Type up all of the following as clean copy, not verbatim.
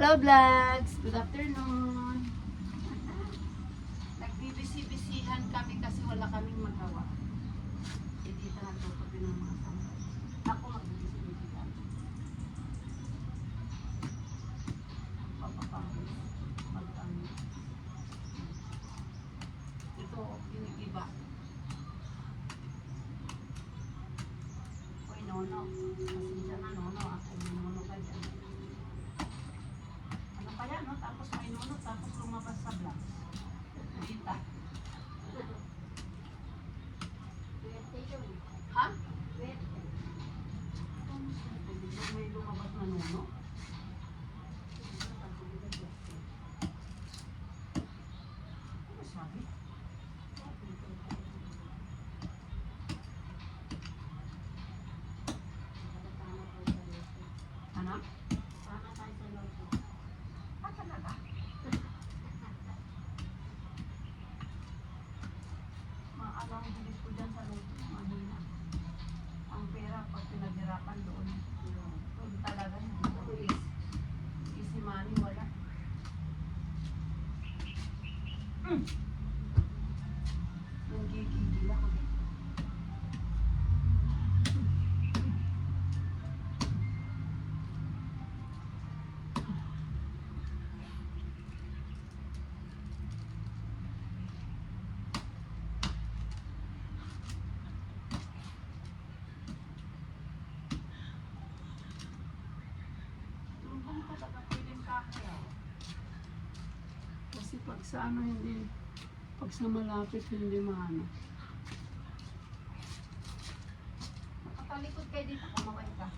Hello vlogs! Good afternoon! Nagbibisi-bisihan kami kasi wala kaming magawa. E dito nagtutupi ng mga sambal. Ako magbibisi-bisihan. Papapangit. Magpangit. Ito, inigiba. Uy, nono. Pasensya na, nono. Ako may nono ka dyan. Ano kaya, no? Tapos may nono, tapos lumabas sa vlogs. Dita. Ha? May lumabas na nono? Ano sabi? Ano? Ah, talaga? Maalang bilis ko dyan sa luto. Mahina. Ang pera, pag pinaghirapan doon. Doon talaga. Easy money, wala. Nanggigigil ako. Kung talaga pwedeng kakaya. Kasi pag sa ano hindi, pag sa malapit hindi maano. Nakatalikod kayo dito, kumaway ka.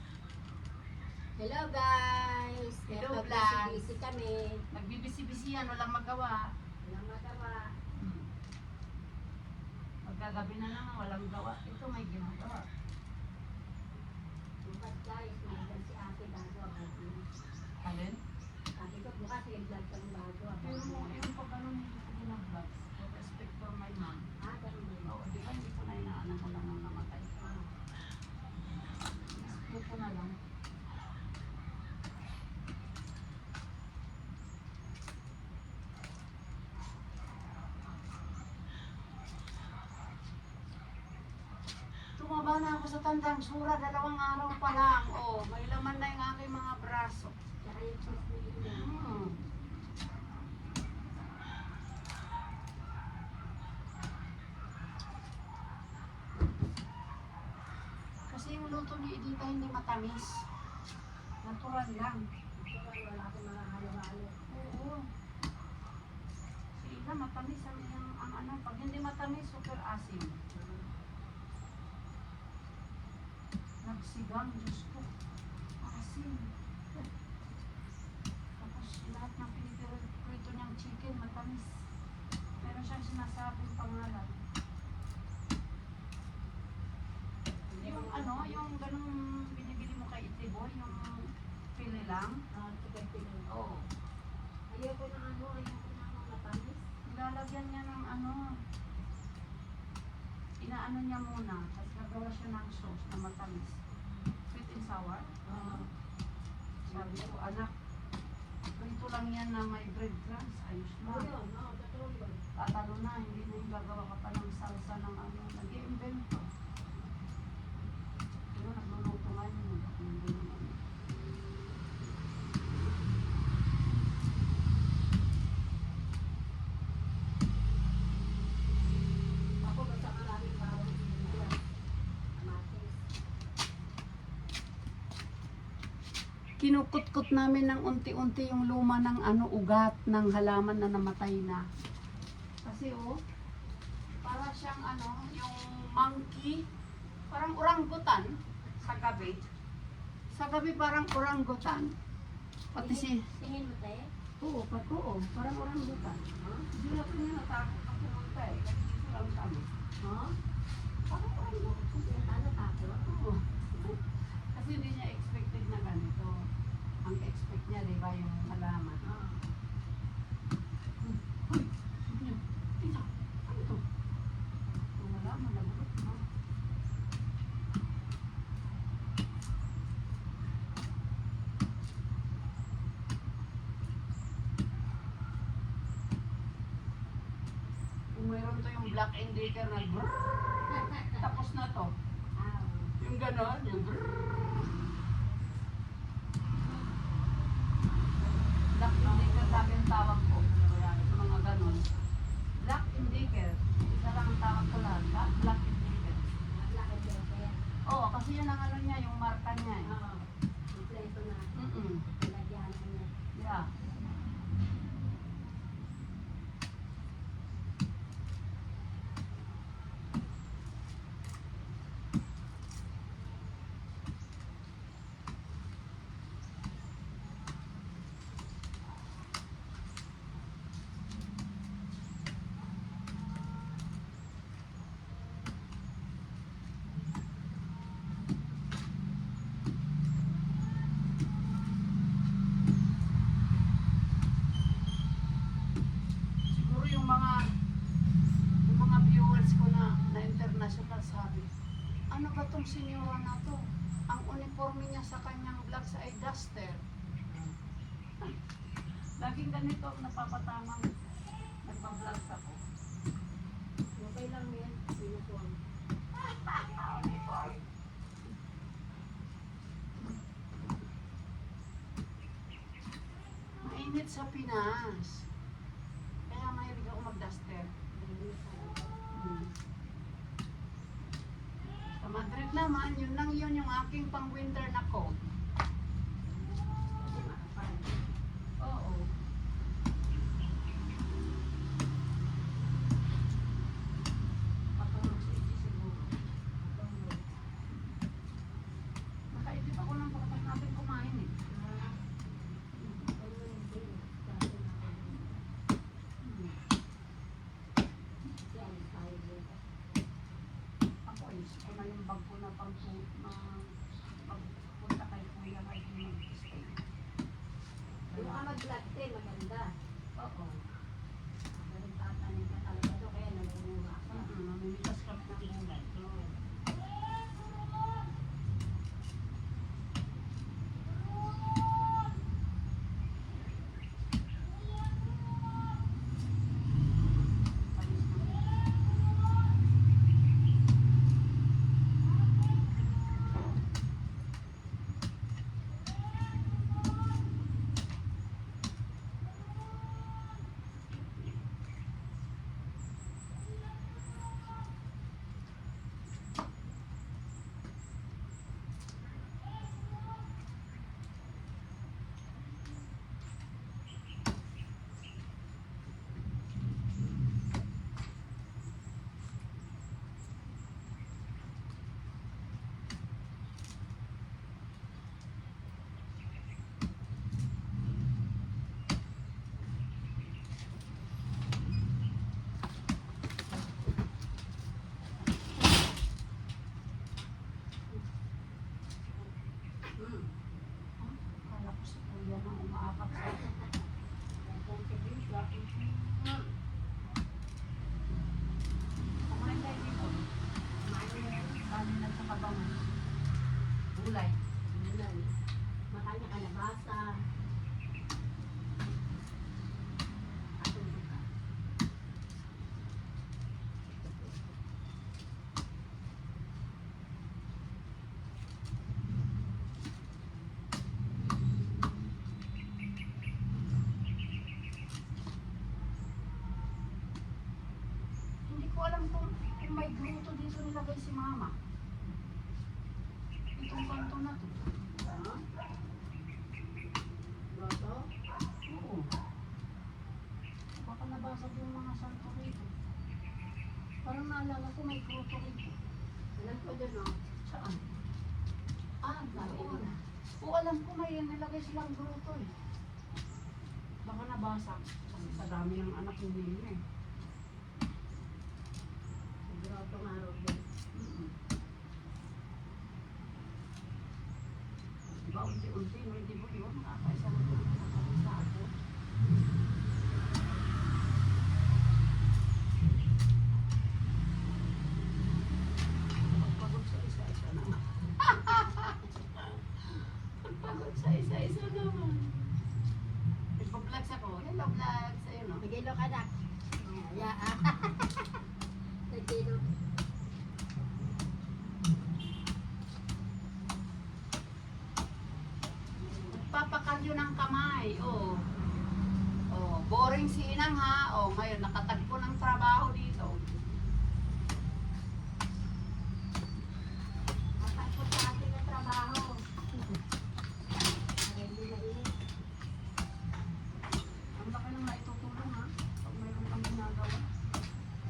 Hello guys! Hello, Hello vlog. busy kami. Nagbibisi-bisihan, walang magawa. Walang magawa. Pagkagabi na naman, walang gawa. Ito may ginagawa. Bukas guys, may si ate bago ang bago. Alin? Sabi ko bukas yung vlog kang bago ang Pero bago. yung pag ano hindi ko ginag-vlogs, with respect for my mom. Ah, ganun din. Oo, di ba hindi ko na inaanak ko lang nang namatay. Respeto ko na lang. Tumaba na ako sa tandang sura, 2 araw pa lang. Oh, may laman na yung aking mga braso. Tsaka yung cheese niya. Kasi yung luto ni Edita hindi matamis. Natural lang. Wala akong mga halo-halo. Oo. Si Ida matamis ang ano. Pag hindi matamis, super asim. Nagsigang, Diyos ko. Asim. Tapos lahat ng pinipirito niyang chicken, matamis. Meron siyang sinasabing pangalan. Yung ano, yung ganung binibili mo kay Itiboy, yung pili lang. Ah, chicken pinoy. Oo. Ayoko ng ano, ayoko ng matamis. Ilalagyan niya ng ano, inaano niya muna, tapos nagawa siya ng sauce na matamis. Sweet and sour. Sabi ko, anak, prito lang yan na may breadcrumbs. Ayos Oo na. yun, oo, totoo yun. Tatalo na, hindi na yung gagawa ka pa ng salsa ng ano. Nag-i-invent ko. Pero nagluluto nga yun. Hindi naman. Ako basta maraming bawang sibuyas. Kamatis. Kinukut-kut namin ng unti-unti yung luma ng ano, ugat ng halaman na namatay na. Kasi oh, para siyang ano, yung monkey, parang orangutan sa gabi. Sa gabi parang orangutan. Pati si, Tingin mo tayo? oo, oo, parang orangutan. Hindi na po niya natakot na pumunta eh. Dito lang kami. Parang orangutan. Ano tapo? Oo. Kasi hindi niya expected na ganito. Ang expect niya, di ba, yung halaman. Uy, sabi niya, Tita, ano to? Yung halaman, nagulat mo. to yung Black Indicator na brrrr, tapos na to. Yung gano'n, yung brrrr. Black Indicator sabi ang tawag ko. Sa mga gano'n. Black Indicator. Isa lang ang tawag ko lang. Black Indicator. Oo, kasi yun ang ano niya, yung marka niya eh. Mm-mm. Yeah. Siguro yung mga viewers ko na international sabi, ano ba tong senyora na to? Ang uniforme niya sa kanyang vlog sa ay duster. Laging ganito ang napapatamang nagpa-vlog ako. Okay lang yan. Uniform. Mainit sa Pinas. Kaya mahilig ako mag-duster. Sa Madrid naman, yun lang yun yung aking pang-winter na coat. Kasi makapal. Oo. Patulog sa iti siguro. Nakaidip ako ng pagkakas natin kumain eh. Ako is, ko na yung bag ko na pagpunta kay Kuya kay mag-stay. Yung ka mag-latte, maganda. Oo. Pero tatanim ka talaga doon, kaya nagmumura ka. Mamimitas ka ng gulay. Kala ko si Kuya na umaakap sa akin. Kumain tayo dito. Kanin at saka bangus. Gulay. Makanya kalabasa. Atulog ka. Hindi ko alam kung may gruto dito nilagay si Mama. Itong kanto na to. Loto? Oo. Baka nabasag yung mga santo rito. Parang naalala ko may gruto rito. Alam ko doon, no? Saan? Naroon. Oo, alam ko may nilagay silang gruto eh. Baka nabasag. Kasi sa dami ng anak ni Nino eh. Grotto nga ro din. Diba, unti-unti, no? Hindi mo yun, nakakaisa mo ito nakakaisa ako. Pagpagod sa isa-isa naman. Pagpagod sa isa-isa naman. Nagpa-vlogs ako. Hello, vlogs. Ayun, no? Magilo ka na. Yeah. Pilipino. Papakalyo ng kamay, oh. Oh, boring si Inang ha. Oh, ngayon nakatagpo ng trabaho dito. Matagpot sa ating na trabaho. Ay, hindi na ini. Ang laki nang maitutulong ha. Pag mayroon kang ginagawa.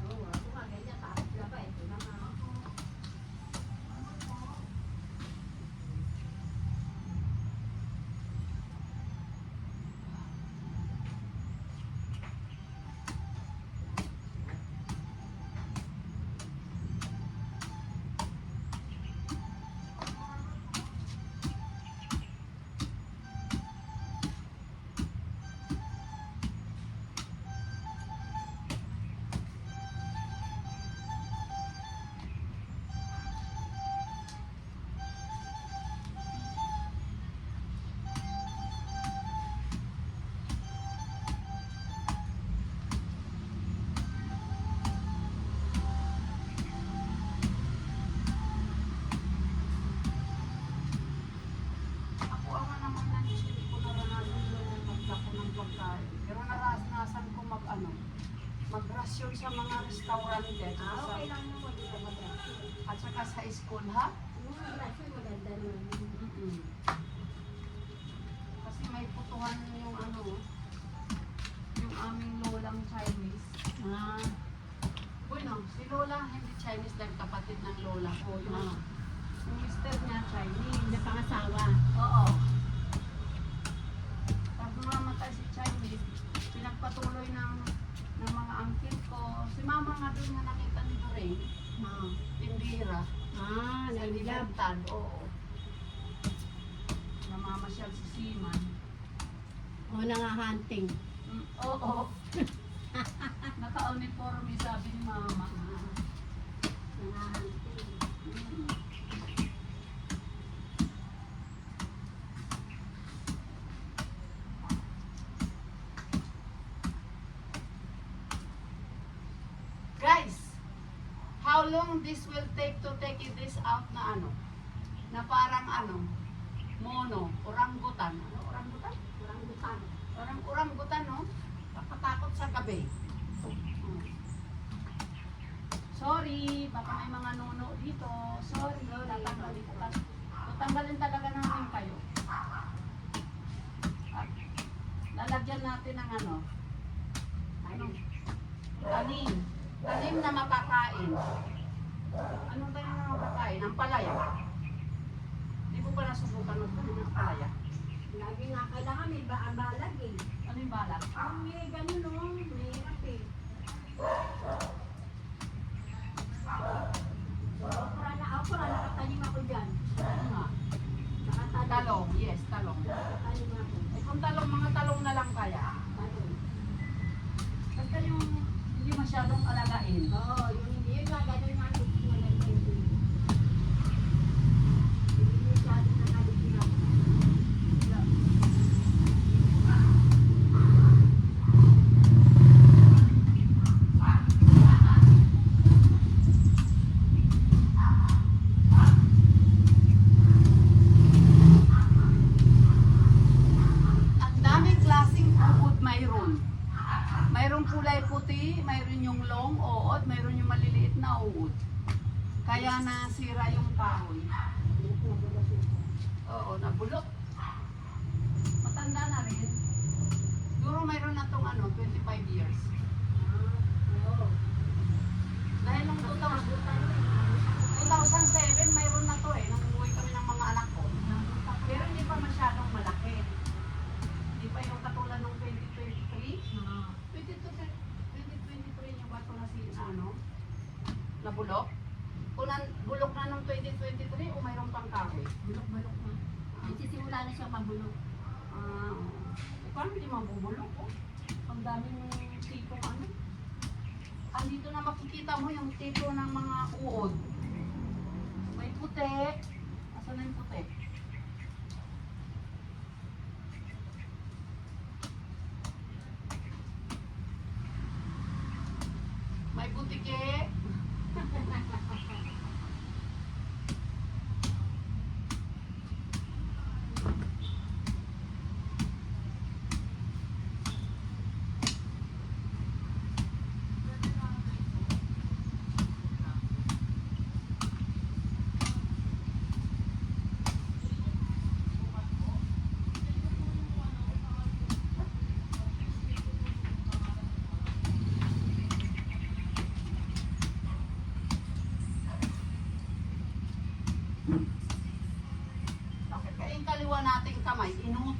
Oo, ako nga ganyan. Tapos na ba? Ito na nga ako. Ako ang naman na hindi ko naranasan yung magdako ng pagkain. Pero naranasan ko magrasyon sa mga restaurante. Okay lang naman. Hindi ka mag-reaction. At saka sa school ha. Yung reaction maganda naman. Mm-mm. Kasi may putuhan yung yung aming lolang Chinese. Ah. Bueno, si lola hindi Chinese dahil kapatid ng lola ko. Ah. Yung mister niya Chinese. Hindi pangasawa. Oo. Pag mamatay si Chinese, pinagpatuloy ng mga uncle ko. Si mama nga doon nga nakita ni Doreen, Ah. tindira. Ah, Sa nalilab. Libertad, oo. Namamasyal si Seaman. O, nangahunting. Oo. Naka-uniforme sabi ni mama. Nangahunting. Mm. Guys, how long this will take to take this out na na parang mono, orangutan. Ano orangutan? Orangutan. Parang orangutan, no? Kakatakot sa gabi. Sorry, baka may mga nuno dito. Sorry, tatanggalin talaga natin kayo. At lalagyan natin ng tanim. Tanim na makakain. Anong tanim na makakain? Ang palaya. Di mo pa nasubukan ng tanim ng palaya? Lagi nga kailangan may balag eh. Ano yung balak? Ang may ganun no, mahirap eh. Okra, nakatanim ako dyan. Ano nga? Nakatanim. Talong, yes, talong. Nakatanim ako. Eh kung mga talong na lang kaya. Talong. Basta yung hindi masyadong alagain. Oo, yung hindi yun nga, ganun nga gusto mo lang yun. Hindi masyadong nakalimutan. Ang daming klaseng uod mayroon. Mayroong kulay puti, mayroon yung long uod, mayroon yung maliliit na uod. Kaya nasira yung kahoy. Oo, nabulok. Matanda na rin. Siguro mayroon na itong 25 years. Oo. Dahil nung 2007, mayroon na to nang umuwi kami ng mga anak ko. Pero hindi pa masyadong malaki. Hindi pa yung katulad ng 2023. 2023 yung bato na nabulok. Bulok na nung 2023 o mayroon pang kahoy? Bulok-bulok na. Nagsisimula na siya mabulok. Paano hindi mabubulok? Ang daming tipong Andito na makikita mo yung tipo ng mga uod. May puti. Asan na yung puti? May butike.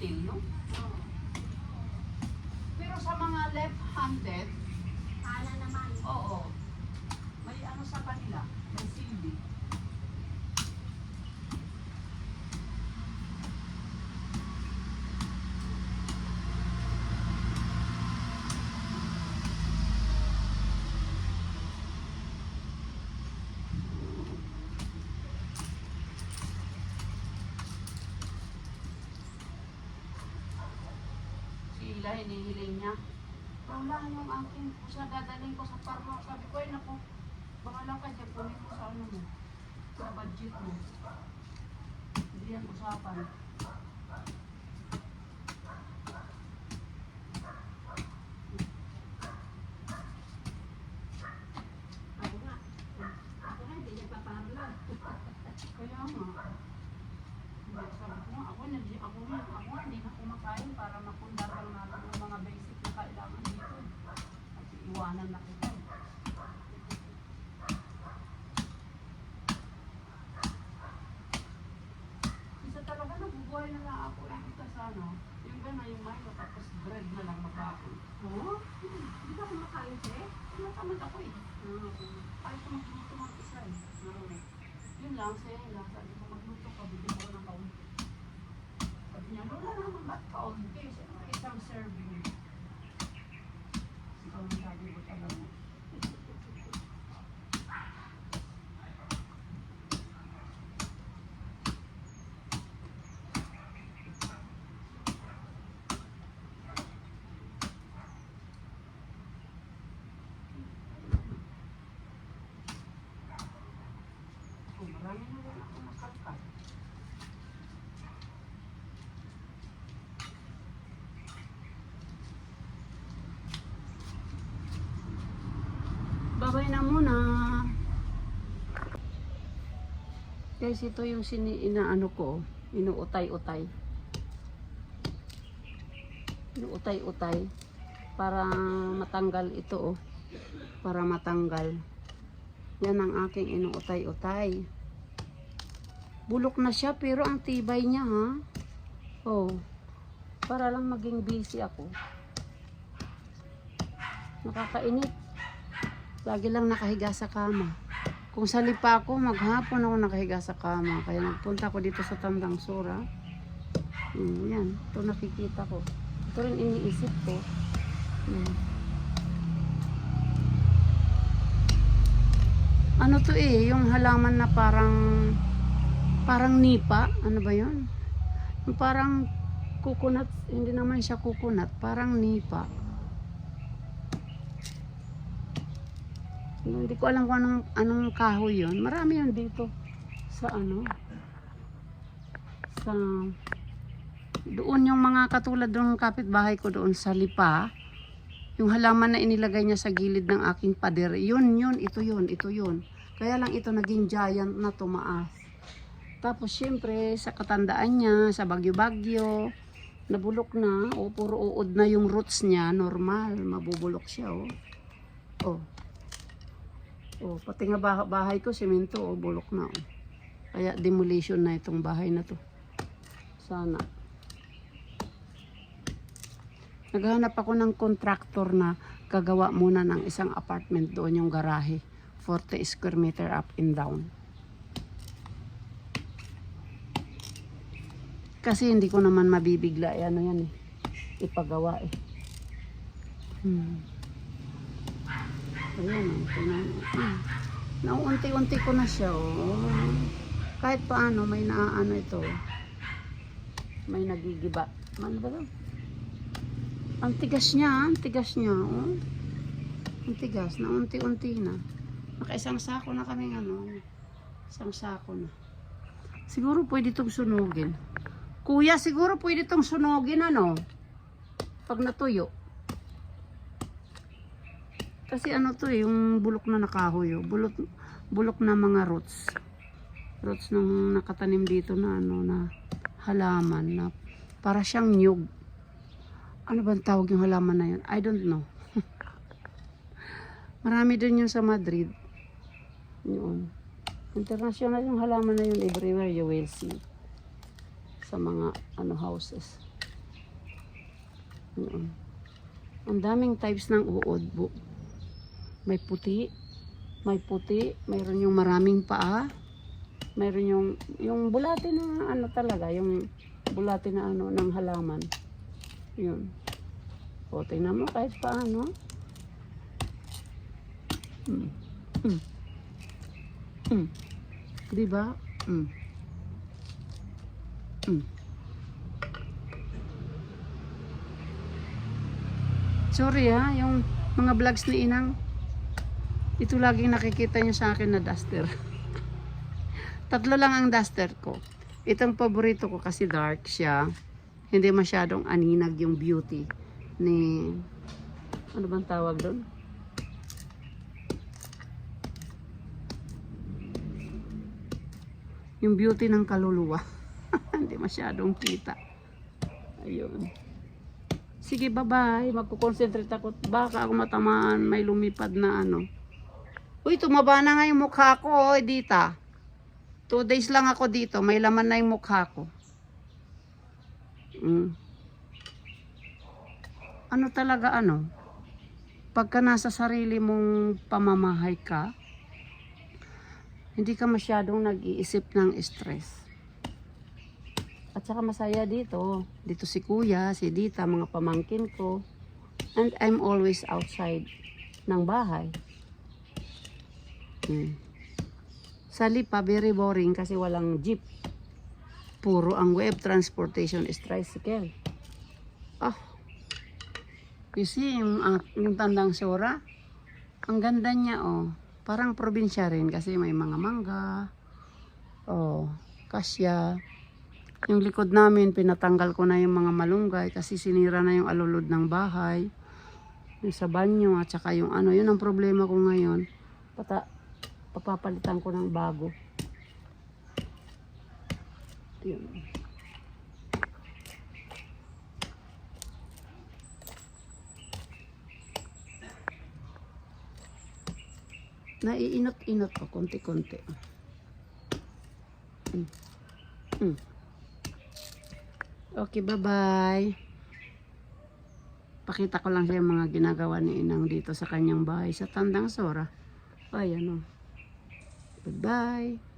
Martilyo. Oo. Pero sa mga left-handed, Pala naman. oo, may ano sa kanila, may silbi. Sila, hinihiling niya. Wala yung aking siya dadaling ko sa parma. Sabi ko, ay naku, bahala ka dyan, kunin mo sa ano mo, sa budget mo. Hindi yan usapan. Ako nga. Ako nga, hindi niya paparlo. Kaya nga. Hindi, sabi ko nga, ako hindi na kumakain para mapundar lang natin yung mga basic na kailangan dito. Kasi iwanan na kita. Isa talaga nabubuhay na lang ako kita sa ano. Yung gano'n, yung Milo, tapos bread na lang magkakon. Oo? Hindi ka kumakain, sir? Tinatamad ako eh. Oo. Kahit ko magluto mag-isa eh. Oo. Yun lang, sa'yo lang. Sabi ko magluto ka, bigyan mo ng kaunti. Sabi niya, wala naman ba't kaunti? Siyempre, isang serving. Ikaw ang sabi ko, alam mo. Oh, marami na rin ako nakalkal. Babay na muna. Guys, ito yung inaano ko, inuutay-utay. Inuutay-utay para matanggal ito, oh. Para matanggal. Yan ang aking inuutay-utay. Bulok na siya pero ang tibay niya, ha. Oh. Para lang maging busy ako. Nakakainit. Lagi lang nakahiga sa kama. Kung sa lipa ako, maghapon ako nakahiga sa kama. Kaya nagpunta ko dito sa Tandang Sora. Yan. Ito nakikita ko. Ito rin iniisip ko. Ano to eh, yung halaman na parang nipa. Ano ba yun? Yung parang coconut. Hindi naman siya coconut. Parang nipa. Hindi ko alam kung anong kahoy yun. Marami yun dito sa ano. Sa doon yung mga katulad ng kapitbahay ko doon sa lipa. Yung halaman na inilagay niya sa gilid ng aking pader. Yun, ito yun. Kaya lang ito naging giant na tumaas. Tapos syempre sa katandaan niya, sa bagyo-bagyo, nabulok na. O puro uod na yung roots niya. Normal, mabubulok siya. Oh. Oh, pati nga bahay ko, semento, bulok na. Kaya demolition na itong bahay na to. Sana. Naghahanap ako ng contractor na gagawa muna ng isang apartment doon yung garahe. 40 square meter up and down. Kasi hindi ko naman mabibigla. Ano yan eh. Ipagawa eh. Ayan, nauunti-unti ko na siya, oh. Kahit paano may naaano ito, may nagigiba. Ano ba ito? Ang tigas niya, oh. Ang tigas, na unti-unti na. Nakaisang sako na kami, isang sako na. Siguro pwede itong sunugin. Kuya, siguro pwede itong sunugin, pag natuyo. Kasi to yung bulok na nakahoy, bulok na mga roots nung nakatanim dito na na halaman na para siyang nyug. Ano ba ang tawag yung halaman na yun? I don't know. Marami din yun sa Madrid. Yun. International yung halaman na yun, everywhere you will see. Sa mga houses. Yun. Ang daming types ng uod. May puti, mayroon yung maraming paa, mayroon yung bulate na ano talaga, yung bulate na ano ng halaman. Yun. O, tingnan mo kahit paano. Mm. Mm. Mm. Diba? Mm. Mm. Sorry yung mga vlogs ni Inang, ito laging nakikita niyo sa akin na duster. Tatlo lang ang duster ko. Itong paborito ko kasi dark siya. Hindi masyadong aninag yung beauty ni, ano bang tawag doon? Yung beauty ng kaluluwa. Hindi masyadong kita. Ayun. Sige, bye-bye. Magkukonsentrate ako. Baka ako matamaan. May lumipad na ano. Uy, tumaba na nga yung mukha ko. Dita. 2 days lang ako dito. May laman na yung mukha ko. Ano talaga ano? Pagka nasa sarili mong pamamahay ka, hindi ka masyadong nag-iisip ng stress. At saka masaya dito. Dito si Kuya, si Dita, mga pamangkin ko. And I'm always outside ng bahay. Sa Lipa, very boring kasi walang jeep. Puro ang web transportation is tricycle. You see, yung Tandang Sora, ang ganda niya, parang probinsya rin kasi may mga mangga. Kasya. Yung likod namin, pinatanggal ko na yung mga malunggay kasi sinira na yung alulod ng bahay. Yung sa banyo at saka yung ano, yun ang problema ko ngayon. Papapalitan ko ng bago. Yun. Naiinot-inot ko, konti-konti. Okay, bye-bye. Pakita ko lang siya yung mga ginagawa ni Inang dito sa kanyang bahay sa Tandang Sora. Ayan o. Goodbye.